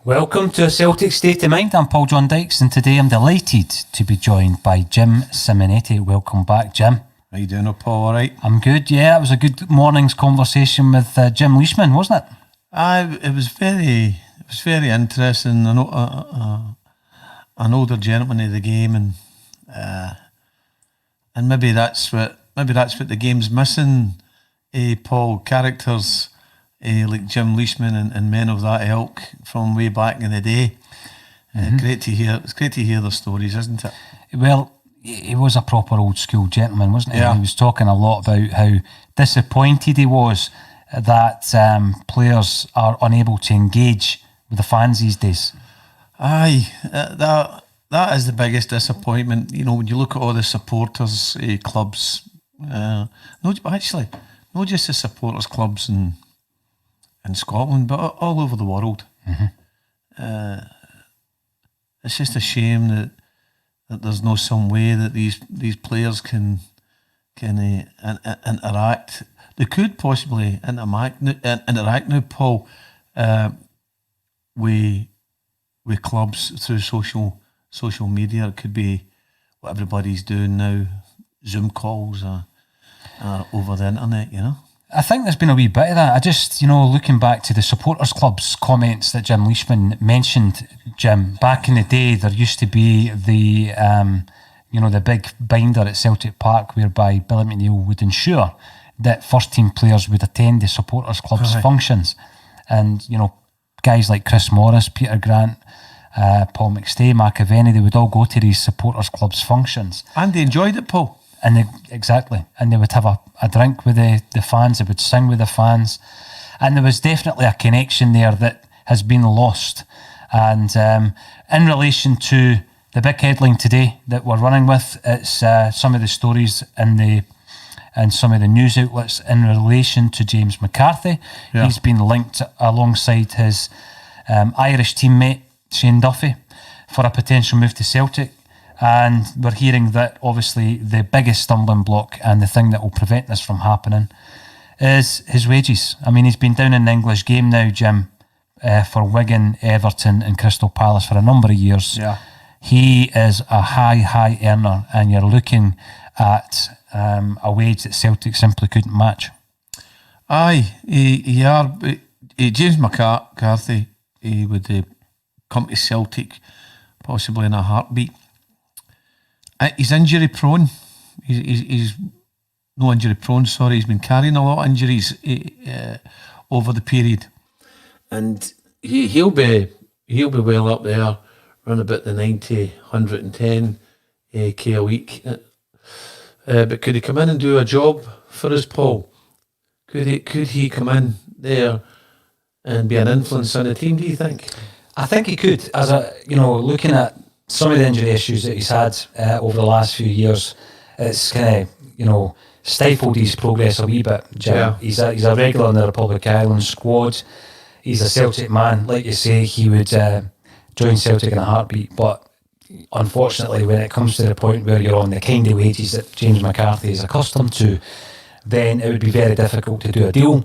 Welcome to a Celtic State of Mind. I'm Paul John Dykes, and today I'm delighted to be joined by Jim Simonetti. Welcome back, Jim. How you doing, Paul? All right? I'm good, yeah. It was a good morning's conversation with Jim Leishman, wasn't it? It was very interesting. An older gentleman of the game, and maybe that's what the game's missing. Paul, characters like Jim Leishman and men of that ilk from way back in the day. Great to hear. It's great to hear their stories, isn't it? Well, he was a proper old school gentleman, wasn't he? Yeah. He was talking a lot about how disappointed he was that players are unable to engage with the fans these days. Aye, that is the biggest disappointment. You know, when you look at all the supporters clubs, not just the supporters clubs in Scotland, but all over the world. It's just a shame that there's no some way that these players can interact. They could possibly interact now, Paul, with clubs through social media. It could be what everybody's doing now, Zoom calls or over the internet, you know. I think there's been a wee bit of that. I just, looking back to the supporters club's comments that Jim Leishman mentioned, Jim, back in the day, there used to be the big binder at Celtic Park whereby Billy McNeill would ensure that first team players would attend the supporters club's functions. And, guys like Chris Morris, Peter Grant, Paul McStay, McAvenny, they would all go to these supporters club's functions. And they enjoyed it, Paul. And they would have a drink with the fans, they would sing with the fans, and there was definitely a connection there that has been lost. And in relation to the big headline today that we're running with, it's some of the stories and some of the news outlets in relation to James McCarthy. Yeah. He's been linked alongside his Irish teammate Shane Duffy for a potential move to Celtic. And we're hearing that obviously the biggest stumbling block and the thing that will prevent this from happening is his wages. I mean, he's been down in the English game now, Jim, for Wigan, Everton and Crystal Palace for a number of years. Yeah. He is a high earner, and you're looking at a wage that Celtic simply couldn't match. Aye, James McCarthy, he would come to Celtic possibly in a heartbeat. He's injury prone. He's no injury prone. Sorry, he's been carrying a lot of injuries over the period, and he'll be well up there, around about the 90, 110 k a week. But could he come in and do a job for us, Paul? Could he come in there and be an influence on the team? Do you think? I think he could. As looking at some of the injury issues that he's had over the last few years, it's kind of, stifled his progress a wee bit, Jim. Yeah. He's a regular in the Republic of Ireland squad. He's a Celtic man. Like you say, he would join Celtic in a heartbeat. But unfortunately, when it comes to the point where you're on the kind of wages that James McCarthy is accustomed to, then it would be very difficult to do a deal.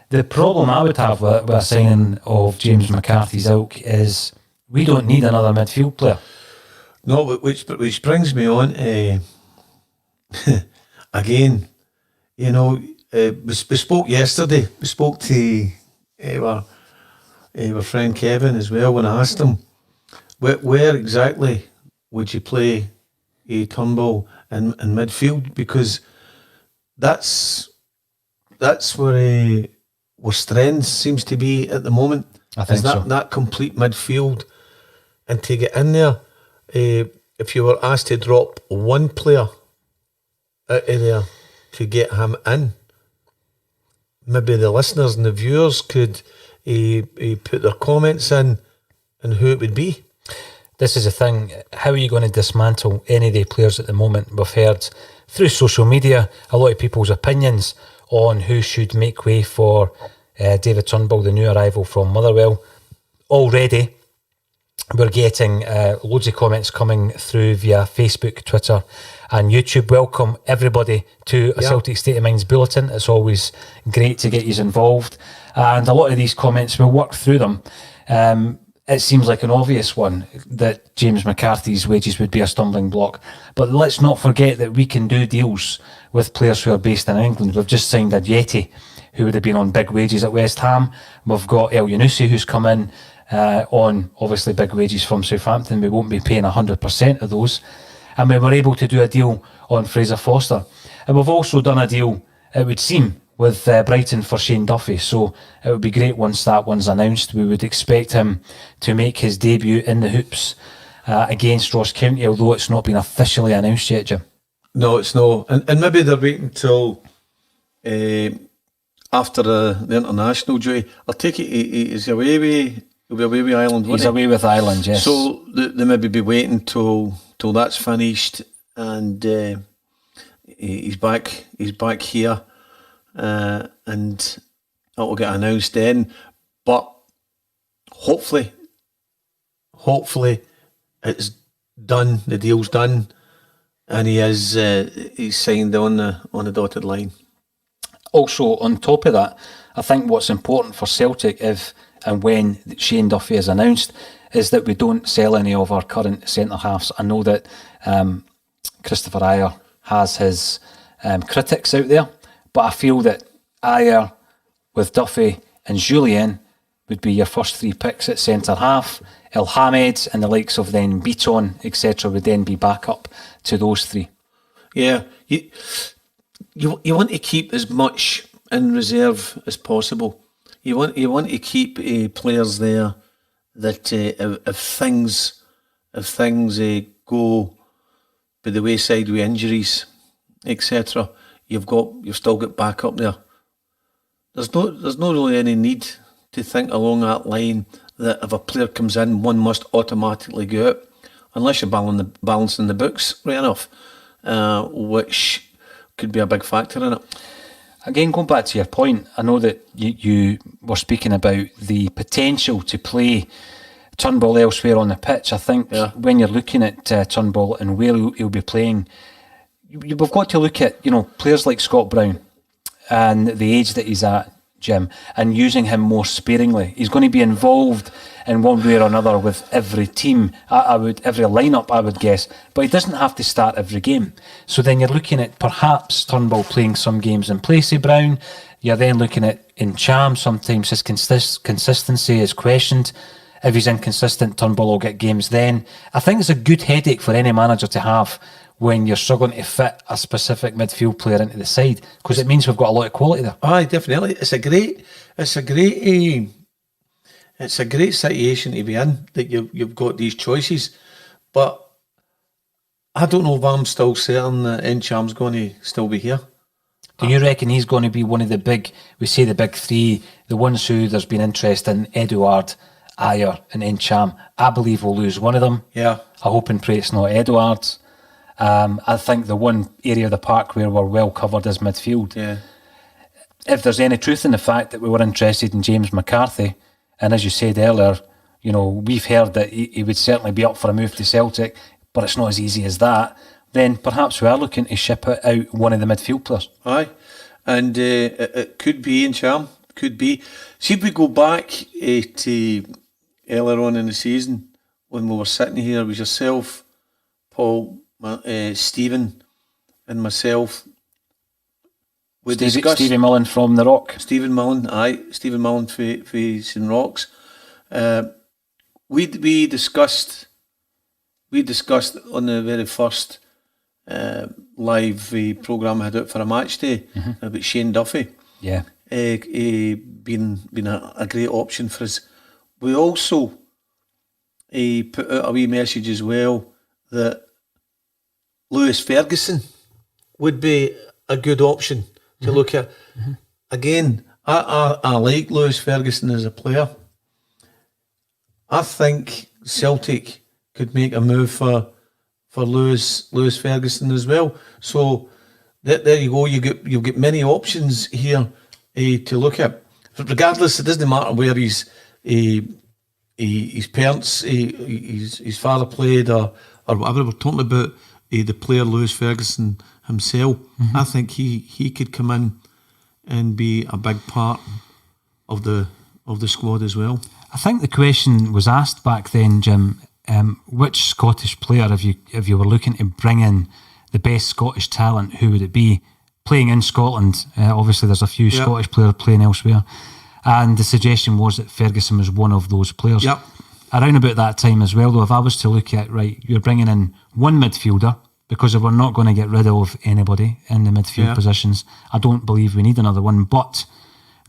The problem I would have with a signing of James McCarthy's ilk is we don't need another midfield player. No, which brings me on again. We spoke yesterday. We spoke to our friend Kevin as well when I asked him where exactly would you play a Turnbull in midfield, because that's where strength seems to be at the moment. I think so. That complete midfield. And to get in there, if you were asked to drop one player out of there to get him in, maybe the listeners and the viewers could put their comments in and who it would be. This is the thing. How are you going to dismantle any of the players at the moment? We've heard through social media a lot of people's opinions on who should make way for David Turnbull, the new arrival from Motherwell. Already, we're getting loads of comments coming through via Facebook, Twitter and YouTube. Welcome everybody to a Celtic State of Mind's bulletin. It's always great to get you involved. And a lot of these comments, we'll work through them. it seems like an obvious one that James McCarthy's wages would be a stumbling block. But let's not forget that we can do deals with players who are based in England. We've just signed Ajeti, who would have been on big wages at West Ham. We've got El Yunusi, who's come in on obviously big wages from Southampton. We won't be paying 100% of those. And we were able to do a deal on Fraser Forster. And we've also done a deal, it would seem, with Brighton for Shane Duffy. So it would be great once that one's announced. We would expect him to make his debut in the hoops against Ross County, although it's not been officially announced yet, Jim. No, it's not. And maybe they're waiting until after the international duty. I'll take it, he'll be away with Ireland, He's away with Ireland, yes. So they maybe be waiting till that's finished and he's back here. And that will get announced then, but hopefully it's done. The deal's done, and he's signed on the dotted line. Also, on top of that, I think what's important for Celtic, if and when Shane Duffy is announced, is that we don't sell any of our current centre halves. I know that Christopher Ayer has his critics out there. But I feel that Ayer with Duffy and Julien would be your first three picks at centre half. El Hamed and the likes of then Beaton, etc., would then be back up to those three. Yeah, you want to keep as much in reserve as possible. You want to keep players there that if things go by the wayside with injuries, etc., you've still got back up there. There's not really any need to think along that line that if a player comes in, one must automatically go out, unless you're balancing the books right enough, which could be a big factor in it. Again, going back to your point, I know that you were speaking about the potential to play Turnbull elsewhere on the pitch. I think when you're looking at Turnbull and where he'll be playing, we've got to look at, players like Scott Brown and the age that he's at, Jim, and using him more sparingly. He's going to be involved in one way or another with every team, every lineup, I would guess, but he doesn't have to start every game. So then you're looking at perhaps Turnbull playing some games in place of Brown. You're then looking at Incham. Sometimes his consistency is questioned. If he's inconsistent, Turnbull will get games then. I think it's a good headache for any manager to have when you're struggling to fit a specific midfield player into the side, because it means we've got a lot of quality there. Aye, definitely. It's a great situation to be in, that you've got these choices. But I don't know if I'm still certain that Encham's going to still be here. Do you reckon he's going to be one of the big three, the ones who there's been interest in, Edouard, Ayer and Encham? I believe we'll lose one of them. Yeah. I hope and pray it's not Edouard. I think the one area of the park where we're well covered is midfield. Yeah. If there's any truth in the fact that we were interested in James McCarthy, and as you said earlier, we've heard that he would certainly be up for a move to Celtic, but it's not as easy as that, then perhaps we are looking to ship out one of the midfield players. Aye. And it could be Encham. Could be. See, if we go back to earlier on in the season, when we were sitting here with yourself, Paul, Stephen and myself, we discussed Stevie Mullen from the Rock. Stephen Mullen for St Rocks. We discussed on the very first live programme I had out for a match day about Shane Duffy. Yeah, being a great option for us. We also put out a wee message as well that Lewis Ferguson would be a good option to look at. Again, I like Lewis Ferguson as a player. I think Celtic could make a move for Lewis Ferguson as well. So there you go. You've got many options here to look at. Regardless, it doesn't matter where his parents, his father played or whatever. We're talking about the player Lewis Ferguson himself. I think he could come in and be a big part of the squad as well. I think the question was asked back then, Jim, which Scottish player, if you were looking to bring in the best Scottish talent, who would it be? Playing in Scotland, obviously there's a few Scottish players playing elsewhere, and the suggestion was that Ferguson was one of those players. Yep. Around about that time as well, though, if I was to look at, right, you're bringing in one midfielder, because if we're not going to get rid of anybody in the midfield positions, I don't believe we need another one. But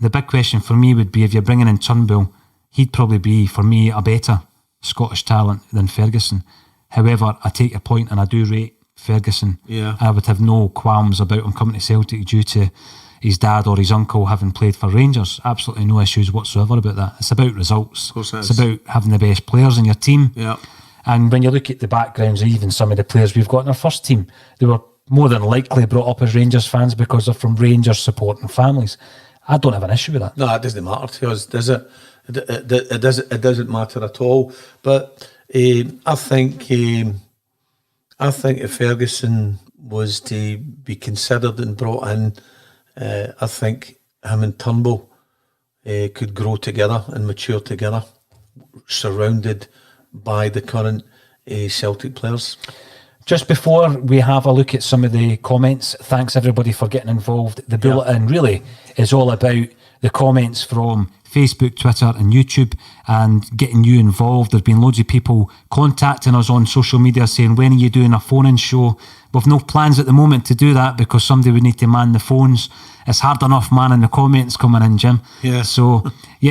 the big question for me would be, if you're bringing in Turnbull, he'd probably be, for me, a better Scottish talent than Ferguson. However, I take your point, and I do rate Ferguson. Yeah. I would have no qualms about him coming to Celtic due to his dad or his uncle having played for Rangers. Absolutely no issues whatsoever about that. It's about results. Of course it is. It's about having the best players in your team. Yeah. And when you look at the backgrounds of even some of the players we've got in our first team, they were more than likely brought up as Rangers fans because they're from Rangers supporting families. I don't have an issue with that. No, it doesn't matter to us, does it? It doesn't matter at all. But I think if Ferguson was to be considered and brought in, I think him and Turnbull could grow together and mature together, surrounded by the current Celtic players. Just before we have a look at some of the comments, thanks everybody for getting involved. The bulletin really is all about the comments from Facebook, Twitter and YouTube, and getting you involved. There's been loads of people contacting us on social media saying, when are you doing a phone-in show? We've no plans at the moment to do that because somebody would need to man the phones. It's hard enough manning the comments coming in, Jim. Yeah. So,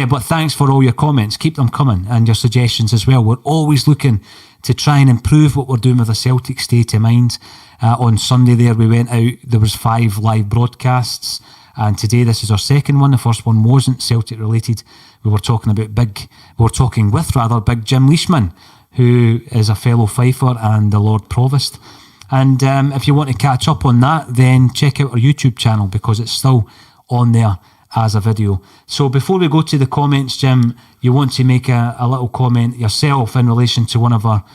but thanks for all your comments. Keep them coming, and your suggestions as well. We're always looking to try and improve what we're doing with a Celtic state of mind. On Sunday there, we went out, there was 5 live broadcasts, and today this is our second one. The first one wasn't Celtic related. We were talking with Big Jim Leishman, who is a fellow Fifer and the Lord Provost. And if you want to catch up on that, then check out our YouTube channel because it's still on there as a video. So before we go to the comments, Jim, you want to make a little comment yourself in relation to one of our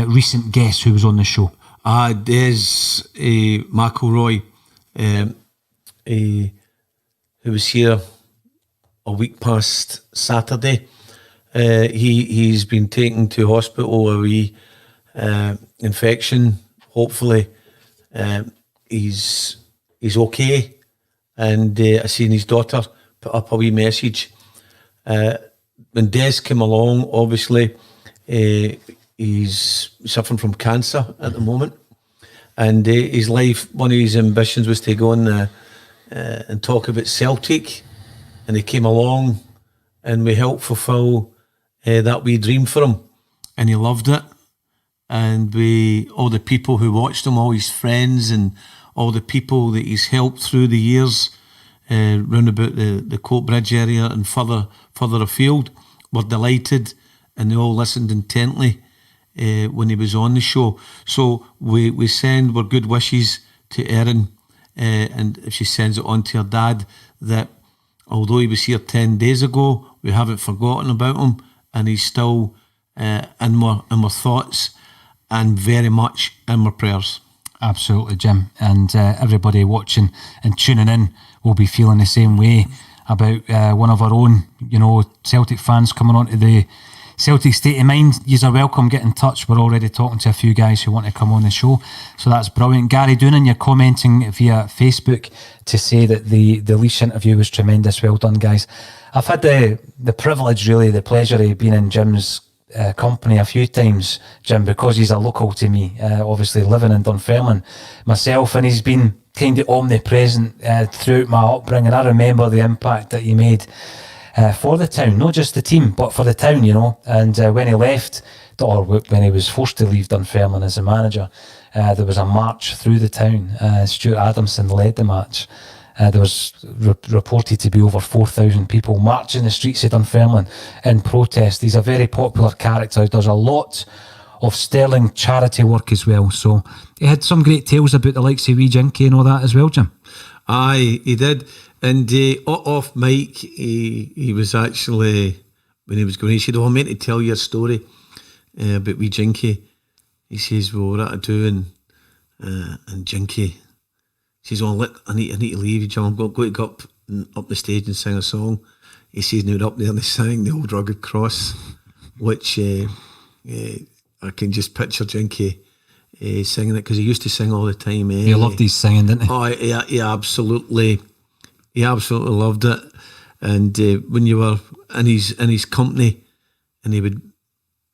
recent guests who was on the show. Des McElroy, who was here a week past Saturday. He's been taken to hospital, a wee infection. Hopefully he's okay. And I seen his daughter put up a wee message. When Des came along, obviously he's suffering from cancer at the moment. And his life, one of his ambitions was to go on and talk about Celtic. And he came along and we helped fulfil that wee dream for him. And he loved it. And all the people who watched him, all his friends and all the people that he's helped through the years round about the Coatbridge area and further afield were delighted, and they all listened intently when he was on the show. So we send our good wishes to Erin, and if she sends it on to her dad, that although he was here 10 days ago, we haven't forgotten about him, and he's still in our thoughts and very much in our prayers. Absolutely, Jim. And everybody watching and tuning in will be feeling the same way about one of our own, Celtic fans coming on to the Celtic State of Mind. You're welcome, get in touch. We're already talking to a few guys who want to come on the show. So that's brilliant. Gary Doonan, you're commenting via Facebook to say that the Leash interview was tremendous. Well done, guys. I've had the privilege, really, the pleasure of being in Jim's company a few times, Jim, because he's a local to me, obviously living in Dunfermline myself, and he's been kind of omnipresent throughout my upbringing. I remember the impact that he made for the town, not just the team, but for the town, and when he left, or when he was forced to leave Dunfermline as a manager, there was a march through the town. Stuart Adamson led the march. There was reported to be over 4,000 people marching the streets of Dunfermline in protest. He's a very popular character. He does a lot of sterling charity work as well. So he had some great tales about the likes of Wee Jinky and all that as well, Jim. Aye, he did. And off mic, he was actually, when he was going, he said, I meant to tell you a story about Wee Jinky. He says, well, what I do, and Jinky. He says, look, I need to leave you, Jim. I'm going to go up the stage and sing a song. he says, now up there and they sang the old rugged cross, which I can just picture Jinky singing it, because he used to sing all the time. He loved his singing, didn't he? Oh, he absolutely loved it. And when you were in his company, and he would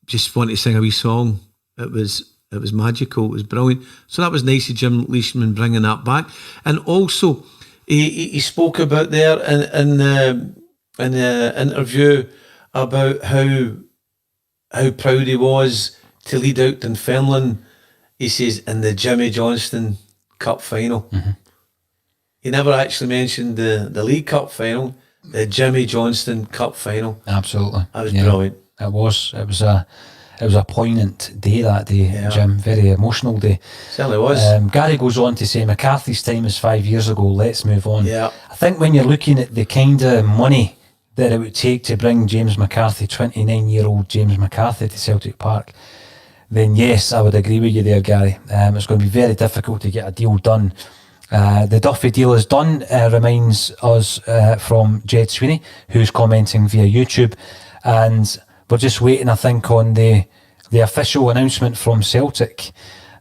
just want to sing a wee song, it was magical. It was brilliant. So that was nice of Jim Leishman bringing that back. And also, he spoke about there in the interview about how proud he was to lead out Dunfermline. He says, in the Jimmy Johnston Cup final. Mm-hmm. He never actually mentioned the League Cup final, the Jimmy Johnston Cup final. Absolutely. That was brilliant. It was a poignant day that day, Jim. Very emotional day. Certainly was. Gary goes on to say, McCarthy's time is 5 years ago. Let's move on. Yeah. I think when you're looking at the kind of money that it would take to bring James McCarthy, 29-year-old James McCarthy, to Celtic Park, then yes, I would agree with you there, Gary. It's going to be very difficult to get a deal done. The Duffy deal is done, reminds us from Jed Sweeney, who's commenting via YouTube, and we're just waiting, I think, on the official announcement from Celtic.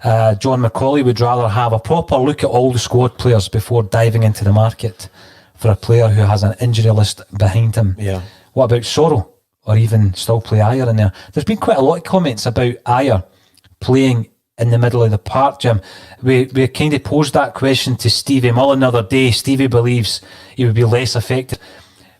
John McCauley would rather have a proper look at all the squad players before diving into the market for a player who has an injury list behind him. Yeah. What about Sorrell? Or even still play Ayer in there? There's been quite a lot of comments about Ayer playing in the middle of the park, Jim. We kind of posed that question to Stevie Mullen the other day. Stevie believes he would be less effective.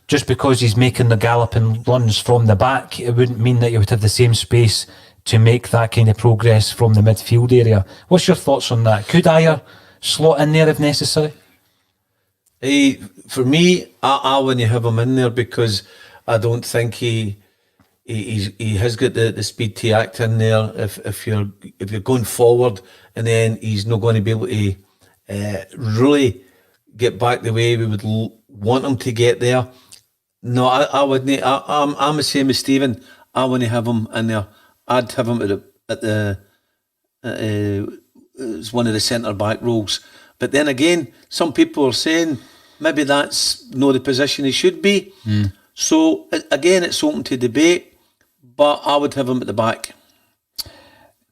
Just because he's making the galloping runs from the back, it wouldn't mean that he would have the same space to make that kind of progress from the midfield area. What's your thoughts on that? Could Ayer slot in there if necessary? For me, I wouldn't have him in there, because I don't think he has got the speed to act in there. If you're going forward, and then he's not going to be able to really get back the way we would want him to get there. No, I wouldn't. I'm the same as Stephen. I wouldn't have him in there. I'd have him as one of the centre back roles. But then again, some people are saying maybe that's not the position he should be. So again, it's open to debate, but I would have him at the back.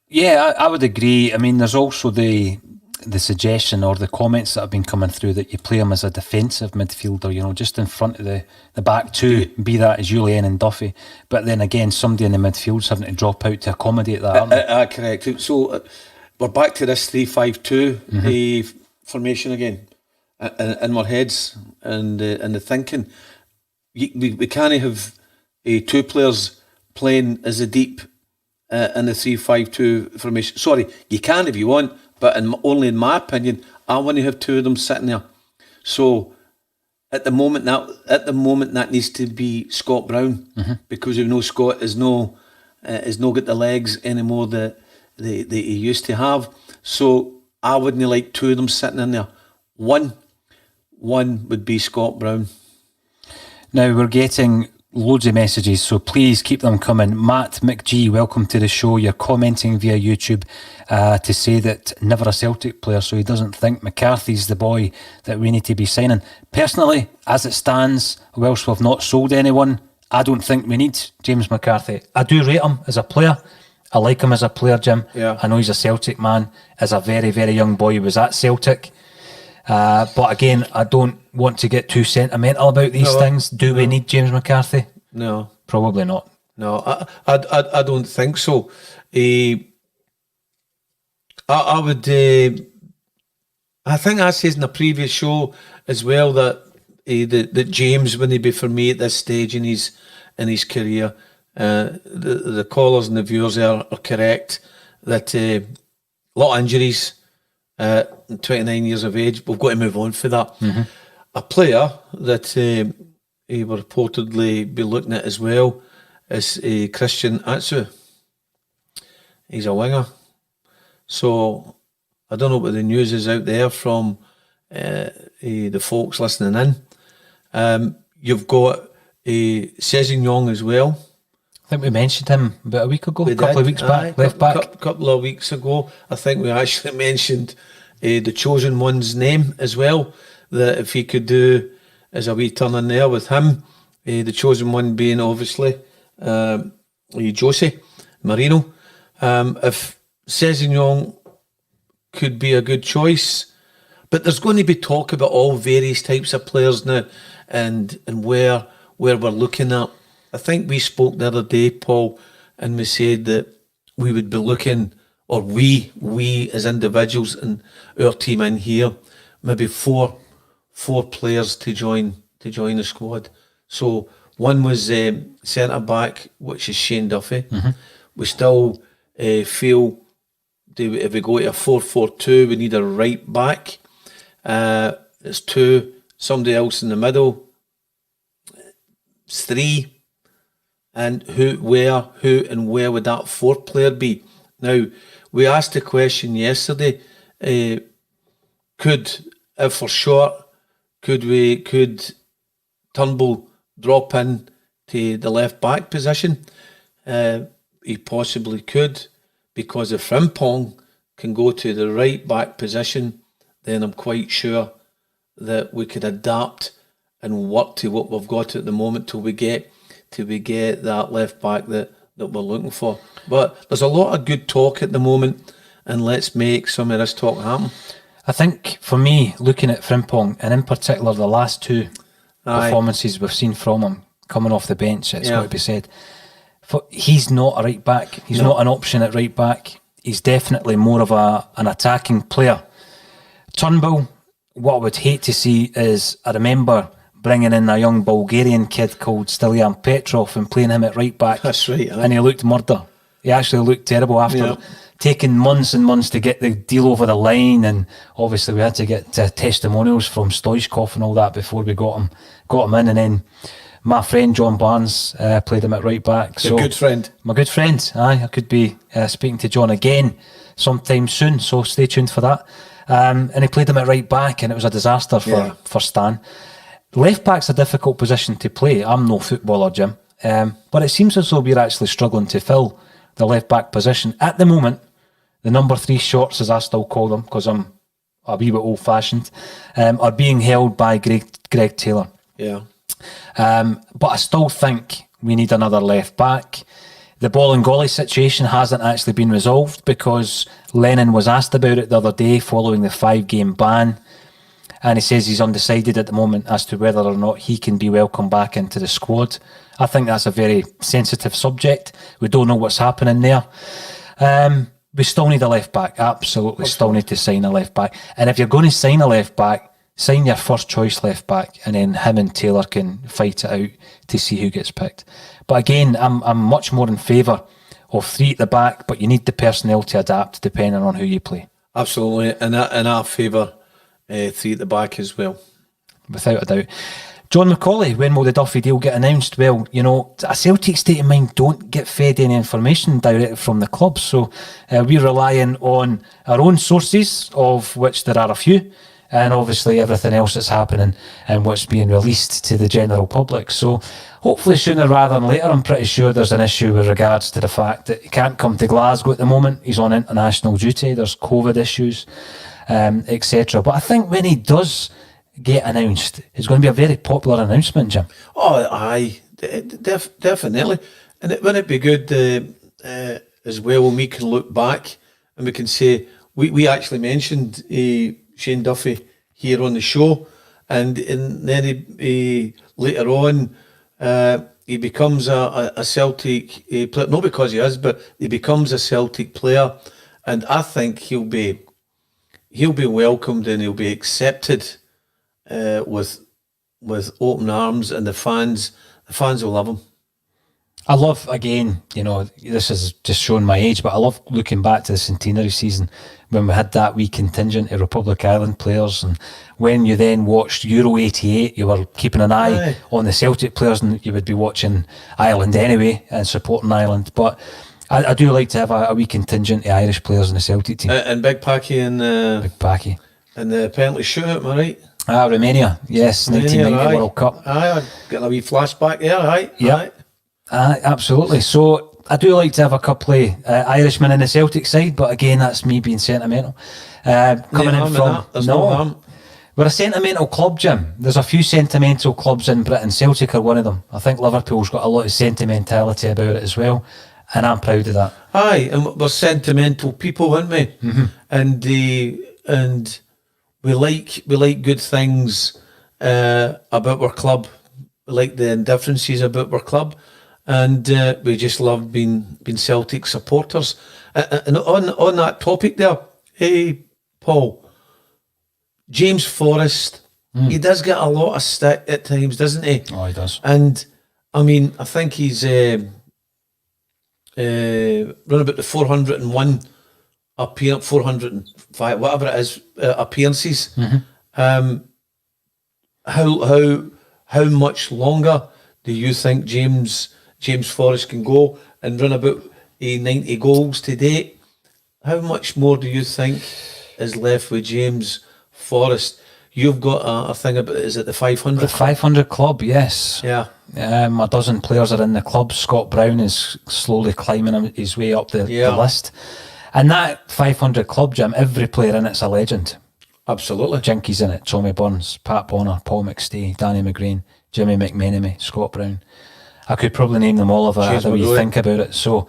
Yeah, I would agree. I mean, there's also the suggestion or the comments that have been coming through that you play him as a defensive midfielder, just in front of the back two, be that as Julian and Duffy. But then again, somebody in the midfield's having to drop out to accommodate that, aren't they? Correct. So we're back to this 3-5-2 formation again in our heads and the thinking. We can't have two players playing as a deep in the 3-5-2 formation. Sorry, you can if you want, but only in my opinion, I want to have two of them sitting there. So at the moment that needs to be Scott Brown, because we know Scott is no got the legs anymore that he used to have. So I wouldn't like two of them sitting in there. One would be Scott Brown. Now we're getting loads of messages, so please keep them coming. Matt McGee, welcome to the show. You're commenting via YouTube to say that never a Celtic player, so he doesn't think McCarthy's the boy that we need to be signing. Personally, as it stands, whilst we've not sold anyone, I don't think we need James McCarthy. I do rate him as a player. I like him as a player, Jim. Yeah. I know he's a Celtic man. As a very, very young boy, he was at Celtic. But again, I don't want to get too sentimental about these things. Do we need James McCarthy? No. Probably not. No, I don't think so. I would. I think I said in a previous show as well that that James wouldn't be for me at this stage in his career. The callers and the viewers are correct that a lot of injuries. 29 years of age, we've got to move on for that. A player that he will reportedly be looking at as well is Christian Atsu. He's a winger. So I don't know what the news is out there from the folks listening in. You've got Sessegnon as well. I think we mentioned him about a week ago, a couple of weeks back, left back. A couple of weeks ago, I think we actually mentioned the chosen one's name as well, that if he could do as a wee turn in there with him, The chosen one being obviously Jose Marino. If Sessegnon could be a good choice, but there's going to be talk about all various types of players now, and where we're looking at. I think we spoke the other day, Paul, and we said that we would be looking, or we as individuals and our team in here, maybe four players to join the squad. So one was centre back, which is Shane Duffy. Mm-hmm. We still feel if we go to a 4-4-2, we need a right back. It's two, somebody else in the middle. It's three. And who and where would that fourth player be? Now, we asked the question yesterday, could Turnbull drop in to the left back position? He possibly could, because if Frimpong can go to the right back position, then I'm quite sure that we could adapt and work to what we've got at the moment till we get that left back that we're looking for. But there's a lot of good talk at the moment, and let's make some of this talk happen. I think for me, looking at Frimpong, and in particular the last two performances we've seen from him coming off the bench, it's got to be said, he's not a right back. He's not an option at right back. He's definitely more of an attacking player. Turnbull, what I would hate to see is, I remember bringing in a young Bulgarian kid called Stilian Petrov and playing him at right back. That's right. And he looked murder. He actually looked terrible after taking months and months to get the deal over the line, and obviously we had to get testimonials from Stoichkov and all that before we got him in, and then my friend John Barnes played him at right back. Your good friend. My good friend. Aye, I could be speaking to John again sometime soon, so stay tuned for that. And he played him at right back, and it was a disaster for Stan. Left back's a difficult position to play. I'm no footballer, Jim, but it seems as though we're actually struggling to fill the left back position at the moment. The number 3 shorts, as I still call them, because I'm a wee bit old fashioned, are being held by Greg Taylor. Yeah. But I still think we need another left back. The Bolingoli situation hasn't actually been resolved, because Lennon was asked about it the other day following the 5-game ban, and he says he's undecided at the moment as to whether or not he can be welcomed back into the squad. I think that's a very sensitive subject. We don't know what's happening there. We still need a left back. Absolutely, still need to sign a left back. And if you're going to sign a left back, sign your first choice left back, and then him and Taylor can fight it out to see who gets picked. But again, I'm much more in favour of 3 at the back, but you need the personnel to adapt depending on who you play. Absolutely, and I favour 3 at the back as well. Without a doubt. John McCauley, when will the Duffy deal get announced? Well, you know, a Celtic state of mind don't get fed any information directly from the club, so we're relying on our own sources, of which there are a few, and obviously everything else that's happening and what's being released to the general public. So hopefully sooner rather than later. I'm pretty sure there's an issue with regards to the fact that he can't come to Glasgow at the moment. He's on international duty. There's COVID issues, etc. But I think when he does get announced, it's going to be a very popular announcement, Jim. Oh, aye, definitely. And wouldn't it be good as well when we can look back and we can say, we actually mentioned Shane Duffy here on the show, and then he later on he becomes a Celtic player, not because he is, but he becomes a Celtic player, and I think he'll be welcomed and he'll be accepted with open arms, and the fans will love him. I love, again, you know, this is just showing my age, but I love looking back to the centenary season when we had that wee contingent of Republic Island players, and when you then watched Euro 88, you were keeping an eye on the Celtic players, and you would be watching Ireland anyway and supporting Ireland. But I do like to have a wee contingent of Irish players in the Celtic team. And Big Packy and Big Packy. And the penalty shootout, am I right? Romania, yes, 1990 World Cup. Aye, I got a wee flashback there, aye. Yeah. Absolutely. So I do like to have a couple of Irishmen in the Celtic side, but again, that's me being sentimental. Coming in from no harm. We're a sentimental club, Jim. There's a few sentimental clubs in Britain. Celtic are one of them. I think Liverpool's got a lot of sentimentality about it as well, and I'm proud of that. Aye, and we're sentimental people, aren't we? And we like good things about our club. We like the indifferences about our club, and we just love being Celtic supporters. And on that topic there, hey Paul, James Forrest, he does get a lot of stick at times, doesn't he? Oh, he does. And I mean, I think he's run about the 401 appearance, 405, whatever it is, appearances. How much longer do you think James Forrest can go and run about 90 goals to date? How much more do you think is left with James Forrest? You've got a thing about, is it the 500? The 500 club, yes. Yeah. A dozen players are in the club. Scott Brown is slowly climbing his way up the list. And that 500 club, Jim, every player in it's a legend. Absolutely. Jinky's in it, Tommy Burns, Pat Bonner, Paul McStay, Danny McGrain, Jimmy McMenemy, Scott Brown. I could probably name them all if I had a wee think about it. So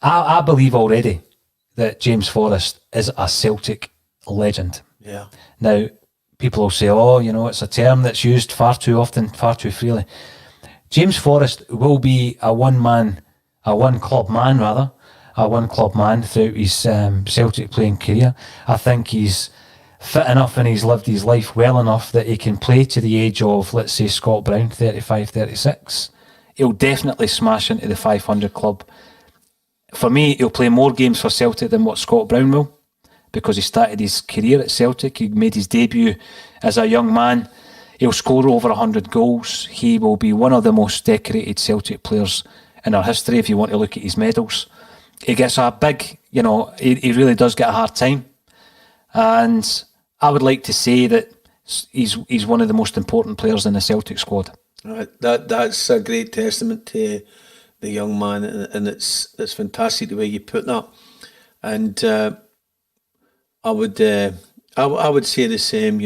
I believe already that James Forrest is a Celtic legend. Yeah. Now, people will say, oh, you know, it's a term that's used far too often, far too freely. James Forrest will be a one-club man throughout his Celtic playing career. I think he's fit enough and he's lived his life well enough that he can play to the age of, let's say, Scott Brown, 35, 36. He'll definitely smash into the 500 club. For me, he'll play more games for Celtic than what Scott Brown will, because he started his career at Celtic. He made his debut as a young man. He'll score over 100 goals. He will be one of the most decorated Celtic players in our history, if you want to look at his medals. He gets a big, he really does get a hard time. And I would like to say that he's one of the most important players in the Celtic squad. That's a great testament to the young man, and it's fantastic the way you put that. And I would say the same.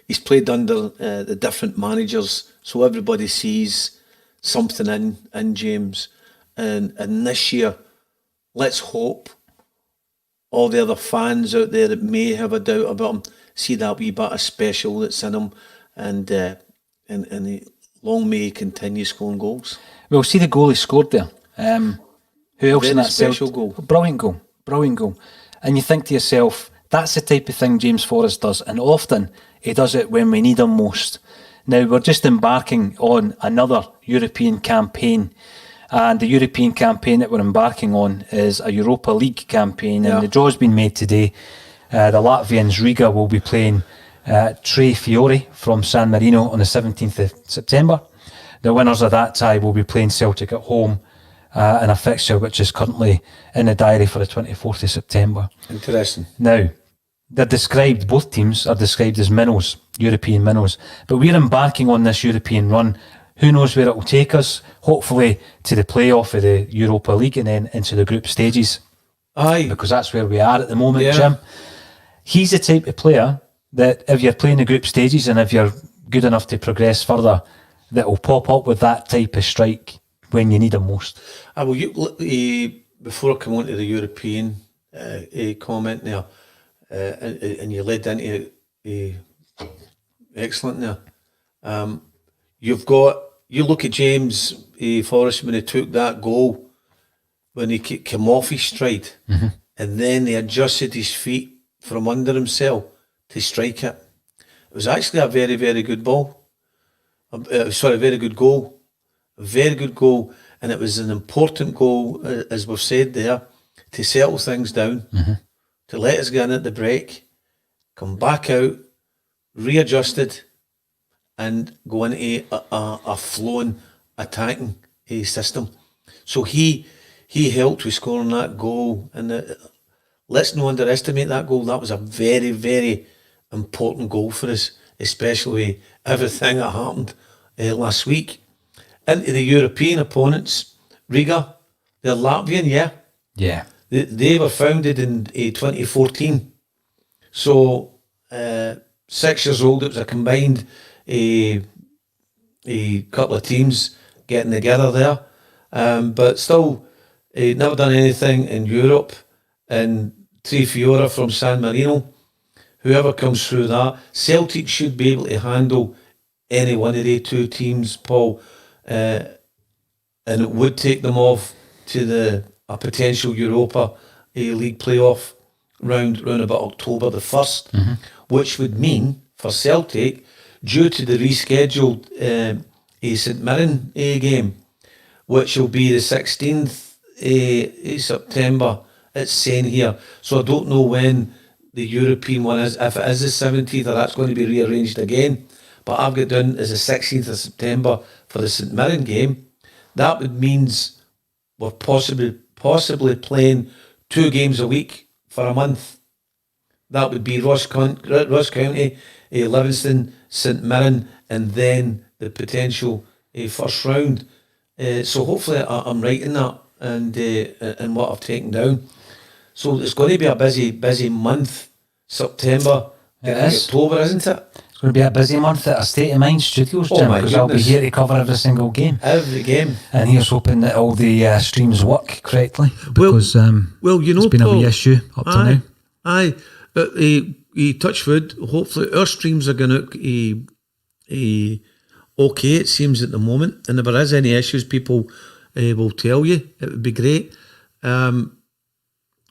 He's played under the different managers, so everybody sees something in James. And this year, let's hope all the other fans out there that may have a doubt about him see that wee bit of special that's in him, and long may he continue scoring goals. Well, see the goal he scored there. Who else in that special goal? Brilliant goal. And you think to yourself, that's the type of thing James Forrest does, and often he does it when we need him most. Now, we're just embarking on another European campaign, and the European campaign that we're embarking on is a Europa League campaign, and the draw's been made today. The Latvians, Riga, will be playing Tre Fiori from San Marino on the 17th of September. The winners of that tie will be playing Celtic at home in a fixture which is currently in the diary for the 24th of September. Interesting. Now, both teams are described as minnows, European minnows, but we're embarking on this European run. Who knows where it will take us? Hopefully to the playoff of the Europa League and then into the group stages. Aye. Because that's where we are at the moment, Jim. He's the type of player that if you're playing the group stages and if you're good enough to progress further, that will pop up with that type of strike when you need him most. Before I come on to the European comment there, and you led into excellent there. You look at James Forrest when he took that goal, when he came off his stride, and then he adjusted his feet from under himself to strike it. It was actually a very, very good ball. Very good goal. A very good goal. And it was an important goal, as we've said there, to settle things down, to let us get in at the break, come back out, readjusted, and go into a flowing, attacking system. So he helped with scoring that goal. And let's not underestimate that goal. That was a very, very important goal for us, especially everything that happened last week. Into the European opponents, Riga, they're Latvian, Yeah. They were founded in 2014. So 6 years old. It was a combined a couple of teams getting together there, but still never done anything in Europe. And Tre Fiora from San Marino, whoever comes through that, Celtic should be able to handle any one of the two teams, Paul, and it would take them off to a potential Europa League playoff round about October the 1st, which would mean for Celtic, due to the rescheduled St Mirren game, which will be the 16th September. It's saying here, so I don't know when the European one is, if it is the 17th or that's going to be rearranged again, but I've got down as the 16th of September for the St Mirren game. That would means we're possibly playing 2 games a week for a month. That would be Ross County, Livingston, St Mirren, and then the potential first round. So hopefully I'm right in that and what I've taken down. So it's going to be a busy month, September, October, isn't it? It's going to be a busy month at a State of Mind Studios, Jim, because I'll be here to cover every single game. Every game. And here's hoping that all the streams work correctly, because well, you know, it's been Paul, a wee issue up to now. Aye, but touch wood, hopefully our streams are going to okay, it seems at the moment, and if there is any issues, people will tell you. It would be great.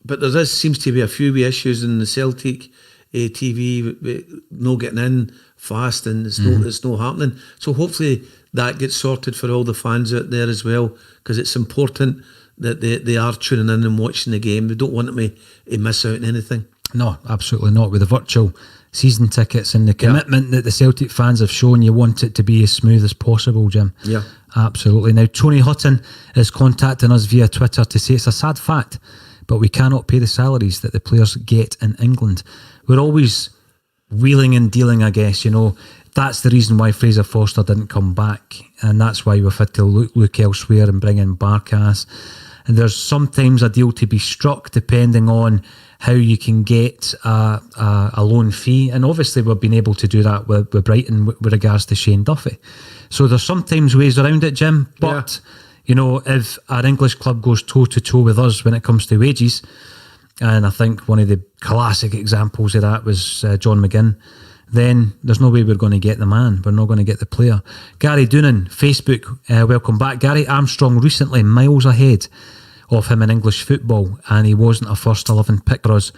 But there seems to be a few wee issues in the Celtic TV, no getting in fast, and it's no happening. So hopefully that gets sorted for all the fans out there as well, because it's important that they are tuning in and watching the game. They don't want them to miss out on anything. No, absolutely not. With the virtual season tickets and the commitment that the Celtic fans have shown, you want it to be as smooth as possible, Jim. Yeah. Absolutely. Now, Tony Hutton is contacting us via Twitter to say it's a sad fact, but we cannot pay the salaries that the players get in England. We're always wheeling and dealing, I guess, you know. That's the reason why Fraser Forster didn't come back, and that's why we've had to look elsewhere and bring in Barkas. And there's sometimes a deal to be struck depending on how you can get a loan fee, and obviously we've been able to do that with Brighton with regards to Shane Duffy. So there's sometimes ways around it, Jim, but you know, if our English club goes toe to toe with us when it comes to wages, and I think one of the classic examples of that was John McGinn, then there's no way we're going to get the man. We're not going to get the player. Gary Doonan, Facebook, welcome back. Gary Armstrong recently miles ahead of him in English football, and he wasn't a first 11 pick for us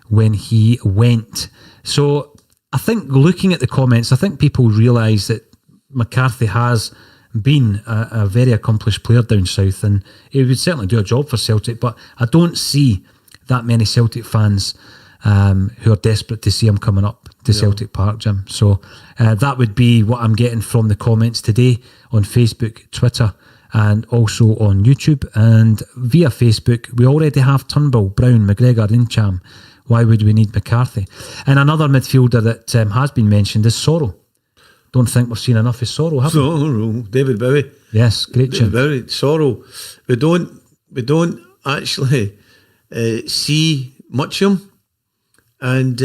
when he went. So I think looking at the comments, I think people realise that McCarthy has been a very accomplished player down south, and he would certainly do a job for Celtic, but I don't see that many Celtic fans who are desperate to see him coming up to Celtic Park, Jim. So that would be what I'm getting from the comments today on Facebook, Twitter, and also on YouTube. And via Facebook, we already have Turnbull, Brown, McGregor, Incham. Why would we need McCarthy? And another midfielder that has been mentioned is Sorrow. Don't think we've seen enough of Sorrow, have we? Sorrow, David Bowie. Yes, great David tune. Bowie, Sorrow. We don't actually see much of him, and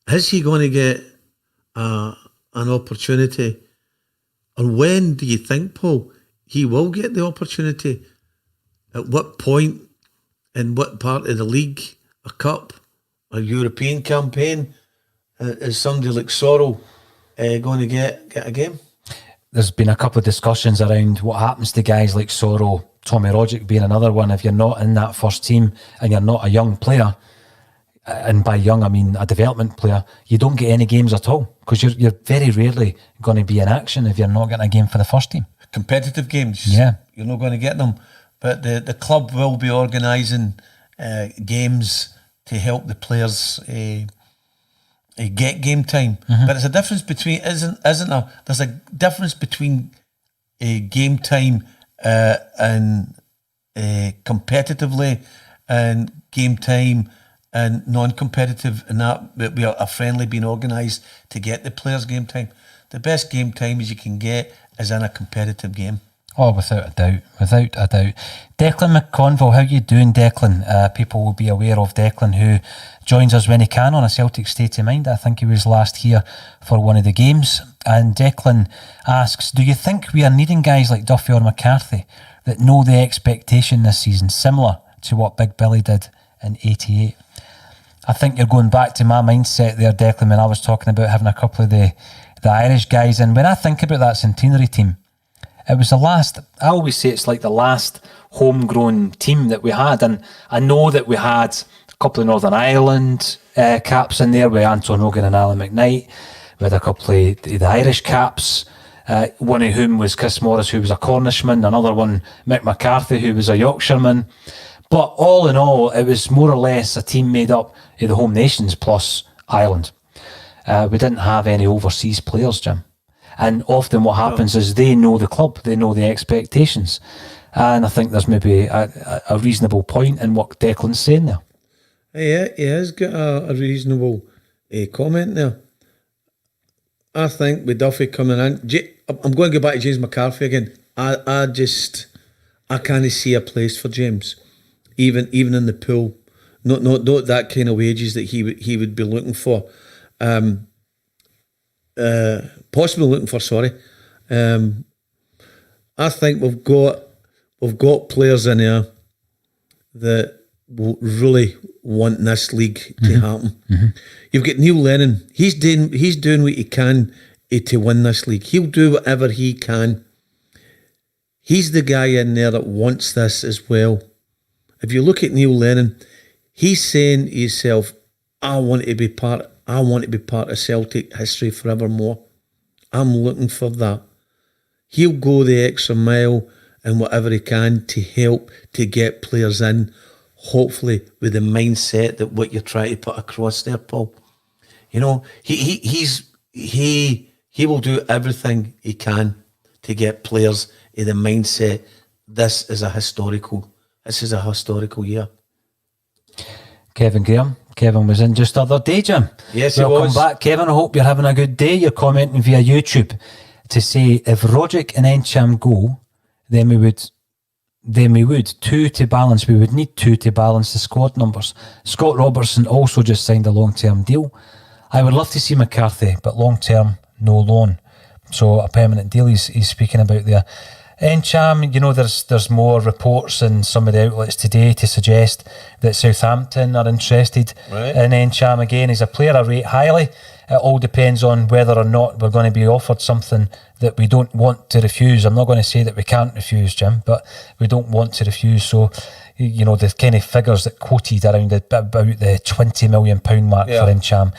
is he going to get an opportunity? And when do you think, Paul, he will get the opportunity? At what point, in what part of the league, a cup, a European campaign, is somebody like Sorrow going to get a game? There's been a couple of discussions around what happens to guys like Sorrow, Tommy Rogic being another one. If you're not in that first team and you're not a young player, and by young I mean a development player, you don't get any games at all, because you're very rarely going to be in action if you're not getting a game for the first team. Competitive games, you're not going to get them, but the club will be organising games to help the players get game time. But there's a difference between there's a difference between game time and competitively, and game time and non-competitive, and that we are a friendly being organised to get the players game time. The best game time as you can get is in a competitive game. Oh, without a doubt. Declan McConville, how you doing, Declan? People will be aware of Declan, who joins us when he can on a Celtic State of Mind. I think he was last here for one of the games. And Declan asks, do you think we are needing guys like Duffy or McCarthy that know the expectation this season, similar to what Big Billy did in 88? I think you're going back to my mindset there, Declan, when I was talking about having a couple of the Irish guys. And when I think about that centenary team, it was the last, I always say it's like the last homegrown team that we had. And I know that we had a couple of Northern Ireland caps in there with Anton Hogan and Alan McKnight. We had a couple of the Irish caps, one of whom was Chris Morris, who was a Cornishman, another one, Mick McCarthy, who was a Yorkshireman. But all in all, it was more or less a team made up of the home nations plus Ireland. We didn't have any overseas players, Jim. And often what happens is they know the club, they know the expectations. And I think there's maybe a reasonable point in what Declan's saying there. Yeah, he has got a reasonable comment there. I think with Duffy coming in, I'm going to go back to James McCarthy again. I can't see a place for James, even in the pool. Not that kind of wages that he would be looking for. Possibly looking for. Sorry. I think we've got players in there that will really want this league to happen. Mm-hmm. You've got Neil Lennon. He's doing what he can to win this league. He'll do whatever he can. He's the guy in there that wants this as well. If you look at Neil Lennon, he's saying to himself, I want to be part of Celtic history forevermore. I'm looking for that. He'll go the extra mile and whatever he can to help to get players in, hopefully with the mindset that what you're trying to put across there, Paul. You know, he will do everything he can to get players in the mindset. This is a historical year. Kevin Graham. Kevin was in just the other day, Jim. Yes, Welcome he was. back, Kevin. I hope you're having a good day. You're commenting via YouTube to say if Roderick and Encham go, then we would two to balance. We would need two to balance the squad numbers. Scott Robertson also just signed a long-term deal. I would love to see McCarthy, but long-term, no loan. So a permanent deal he's speaking about there. Encham, you know, there's more reports in some of the outlets today to suggest that Southampton are interested in Encham again. He's a player I rate highly. It all depends on whether or not we're going to be offered something that we don't want to refuse. I'm not going to say that we can't refuse, Jim, but we don't want to refuse. So, you know, the kind of figures that quoted around about the £20 million mark for Encham,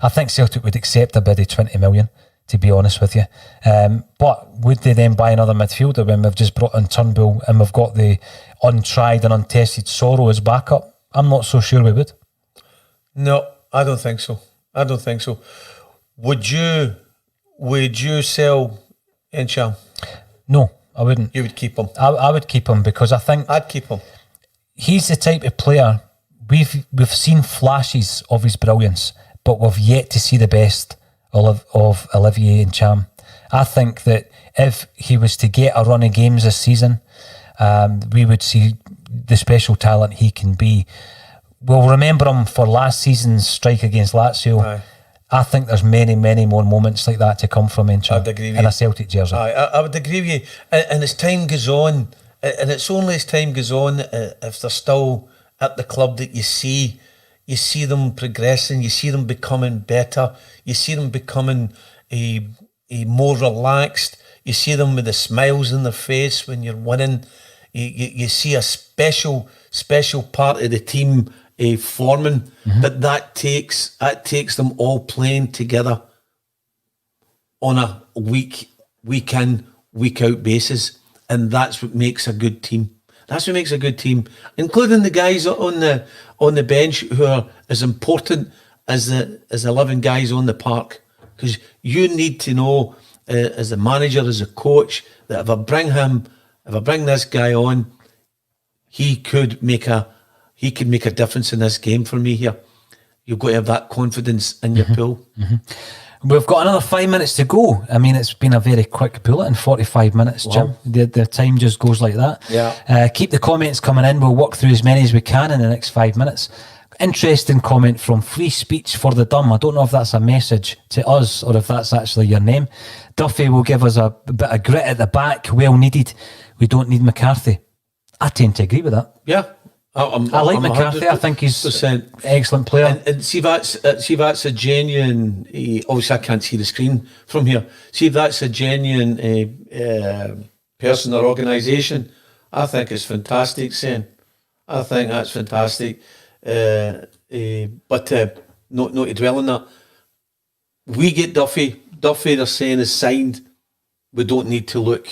I think Celtic would accept a bid of 20 million. To be honest with you. But would they then buy another midfielder when we've just brought in Turnbull and we've got the untried and untested Sorrow as backup? I'm not so sure we would. No, I don't think so. Would you sell Encham? No, I wouldn't. You would keep him? I would keep him because I think... I'd keep him. He's the type of player, we've seen flashes of his brilliance, but we've yet to see the best of Olivier Encham. I think that if he was to get a run of games this season, we would see the special talent he can be. We'll remember him for last season's strike against Lazio. Aye. I think there's many, many more moments like that to come from Encham in a Celtic jersey. I would agree with you. And as time goes on, and it's only as time goes on, if they're still at the club that you see them progressing, you see them becoming better, you see them becoming a more relaxed, you see them with the smiles on their face when you're winning, you see a special part of the team forming, but that takes them all playing together on a week in, week out basis, and that's what makes a good team. That's what makes a good team, including the guys on the bench who are as important as the 11 guys on the park. Because you need to know, as a manager, as a coach, that if I bring this guy on, he could make a difference in this game for me here. You've got to have that confidence in your pool. We've got another 5 minutes to go. I mean, it's been a very quick bulletin, 45 minutes, Jim. The time just goes like that. Yeah. Keep the comments coming in. We'll work through as many as we can in the next 5 minutes. Interesting comment from Free Speech for the Dumb. I don't know if that's a message to us or if that's actually your name. Duffy will give us a bit of grit at the back, well needed. We don't need McCarthy. I tend to agree with that. Yeah. I like McCarthy. I think he's an excellent player. And see, that's a genuine. Obviously, I can't see the screen from here. See, if that's a genuine person or organisation, I think it's fantastic. Saying, I think that's fantastic. But not to dwell on that. We get Duffy. Duffy, they're saying, is signed. We don't need to look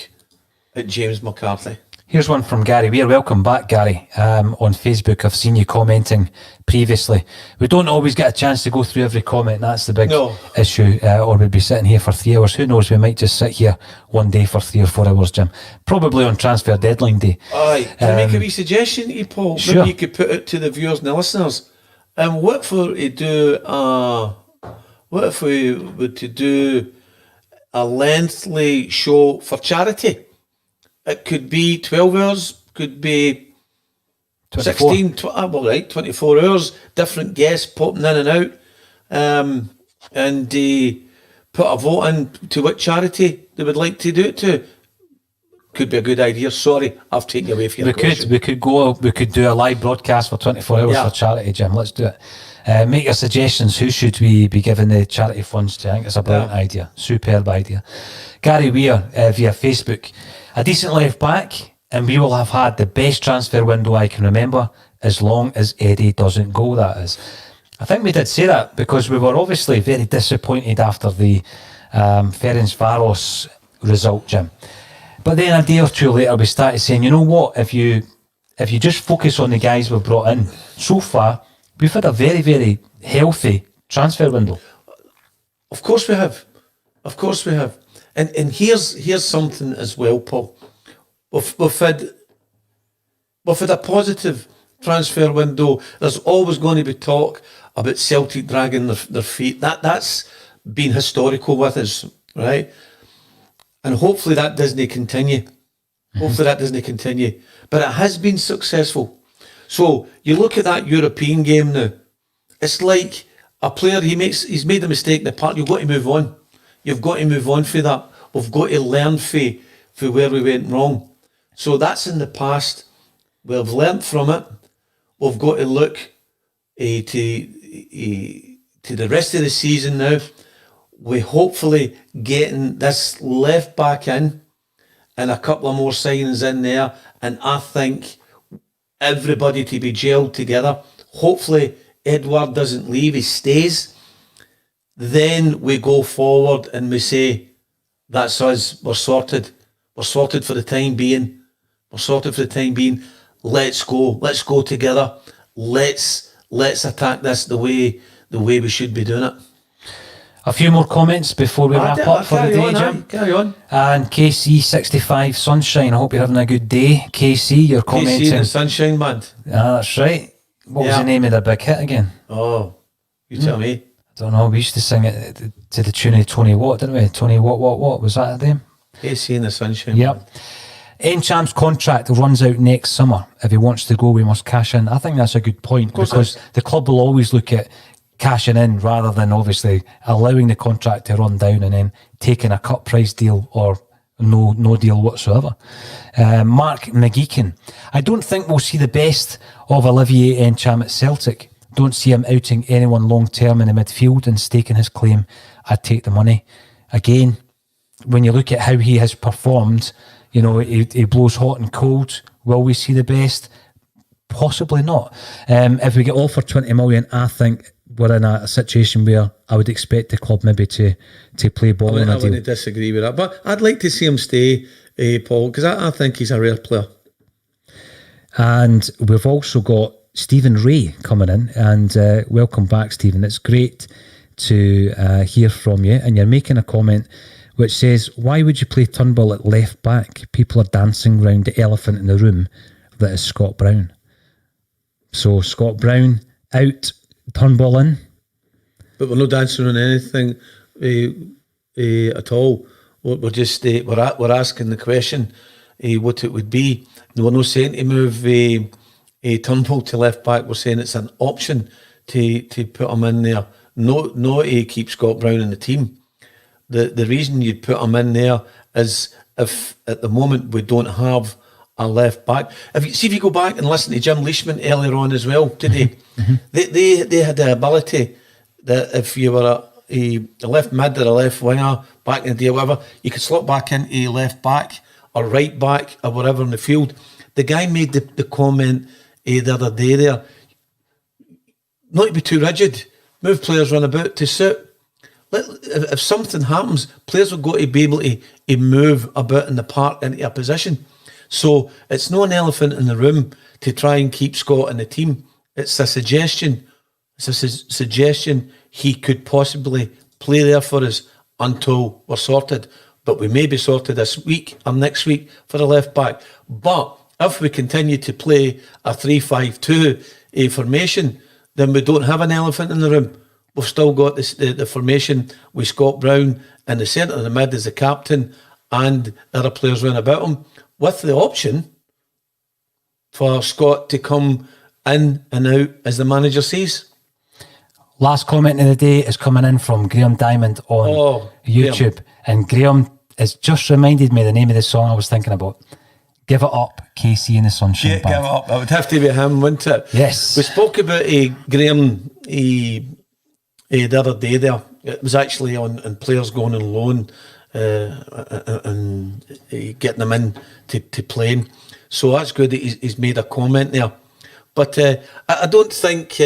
at James McCarthy. Here's one from Gary Weir. Welcome back, Gary, on Facebook. I've seen you commenting previously. We don't always get a chance to go through every comment. That's the big issue. Or we'd be sitting here for 3 hours. Who knows? We might just sit here one day for 3 or 4 hours, Jim. Probably on transfer deadline day. Aye. Can I make a wee suggestion to you, Paul? Sure. Maybe you could put it to the viewers and the listeners. What if we were to do a lengthy show for charity? It could be 12 hours, could be 24. 24 hours, different guests popping in and out, and put a vote in to what charity they would like to do it to. Could be a good idea. Sorry, I've taken away from your question. We could do a live broadcast for 24 hours for charity, Jim. Let's do it. Make your suggestions. Who should we be giving the charity funds to? I think it's a brilliant idea. Superb idea. Gary Weir via Facebook. A decent left back, and we will have had the best transfer window I can remember, as long as Eddie doesn't go, that is. I think we did say that because we were obviously very disappointed after the Ferencvaros result, Jim. But then a day or two later we started saying, you know what, if you just focus on the guys we've brought in, so far we've had a very, very healthy transfer window. Of course we have. And here's something as well, Paul. We've had a positive transfer window. There's always going to be talk about Celtic dragging their feet. That's been historical with us, right? And hopefully that doesn't continue. But it has been successful. So you look at that European game now. It's like a player, he's made a mistake in the park. You've got to move on. You've got to move on for that. We've got to learn for where we went wrong. So that's in the past. We've learnt from it. We've got to look to the rest of the season now. We're hopefully getting this left back in and a couple of more signings in there. And I think everybody to be gelled together. Hopefully Edward doesn't leave, he stays. Then we go forward and we say, that's us, we're sorted. We're sorted for the time being. Let's go together. Let's attack this the way we should be doing it. A few more comments before we wrap up for the day, Jim. Carry on. And KC65 Sunshine, I hope you're having a good day. KC, you're commenting. KC and the Sunshine Band. That's right. What was the name of their big hit again? Oh, you tell me. I don't know. We used to sing it to the tune of Tony Watt, didn't we? Tony What? Was that the name? KC and the Sunshine Yep. Band. Encham's contract runs out next summer. If he wants to go, we must cash in. I think that's a good point because the club will always look at cashing in rather than obviously allowing the contract to run down and then taking a cut price deal or no deal whatsoever. Mark McGeekin. I don't think we'll see the best of Olivier Encham at Celtic. Don't see him outing anyone long term in the midfield and staking his claim. I'd take the money. Again, when you look at how he has performed, you know, he blows hot and cold. Will we see the best? Possibly not. If we get offered 20 million, I think we're in a situation where I would expect the club maybe to play ball in a I deal. wouldn't disagree with that, but I'd like to see him stay, Paul, because I think he's a rare player. And we've also got Stephen Ray coming in, and welcome back, Stephen. It's great to hear from you, and you're making a comment which says, why would you play Turnbull at left back? People are dancing around the elephant in the room that is Scott Brown. So Scott Brown out, Turnbull in. But we're not dancing on anything at all. We're just we're asking the question what it would be. No, we're not saying to move Turnbull to left back were saying it's an option to put him in there, not to keep Scott Brown in the team. The reason you'd put him in there is if at the moment we don't have a left back. If you go back and listen to Jim Leishman earlier on as well today, they had the ability that if you were a left mid or a left winger back in the day or whatever, you could slot back into a left back or right back or whatever in the field. The guy made the comment the other day there, not to be too rigid, move players run about to suit. If something happens, players will got to be able to move about in the park into a position. So it's not an elephant in the room to try and keep Scott in the team. It's a suggestion. It's a suggestion he could possibly play there for us until we're sorted. But we may be sorted this week or next week for the left back. But if we continue to play a 3-5-2 formation, then we don't have an elephant in the room. We've still got the formation with Scott Brown in the centre of the mid as the captain and other players running about him, with the option for Scott to come in and out as the manager sees. Last comment of the day is coming in from Graham Diamond on YouTube. Graham. And Graham has just reminded me the name of the song I was thinking about. Give It Up, KC and the Sunshine Band. Give It Up. That would have to be him, wouldn't it? Yes. We spoke about Graham the other day there. It was actually on players going on loan and getting them in to playing. So that's good that he's made a comment there. But I don't think,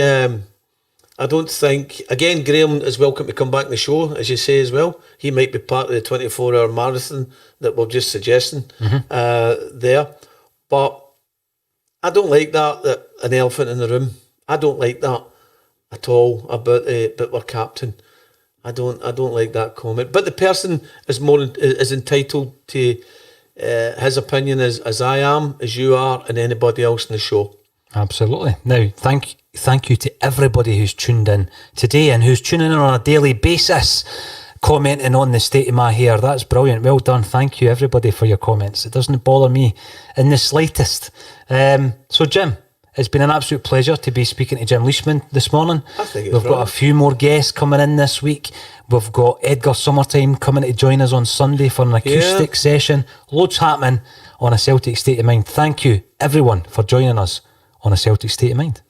again, Graham is welcome to come back on the show, as you say as well. He might be part of the 24-hour marathon that we're just suggesting there. But I don't like that an elephant in the room. I don't like that at all about we're captain. I don't like that comment. But the person is entitled to his opinion as I am, as you are, and anybody else in the show. Absolutely. Now, thank you to everybody who's tuned in today and who's tuning in on a daily basis, commenting on the state of my hair. That's brilliant. Well done. Thank you, everybody, for your comments. It doesn't bother me in the slightest. So, Jim, it's been an absolute pleasure to be speaking to Jim Leishman this morning. I think We've got a few more guests coming in this week. We've got Edgar Summertime coming to join us on Sunday for an acoustic session. Loads happening on A Celtic State of Mind. Thank you, everyone, for joining us on A Celtic State of Mind.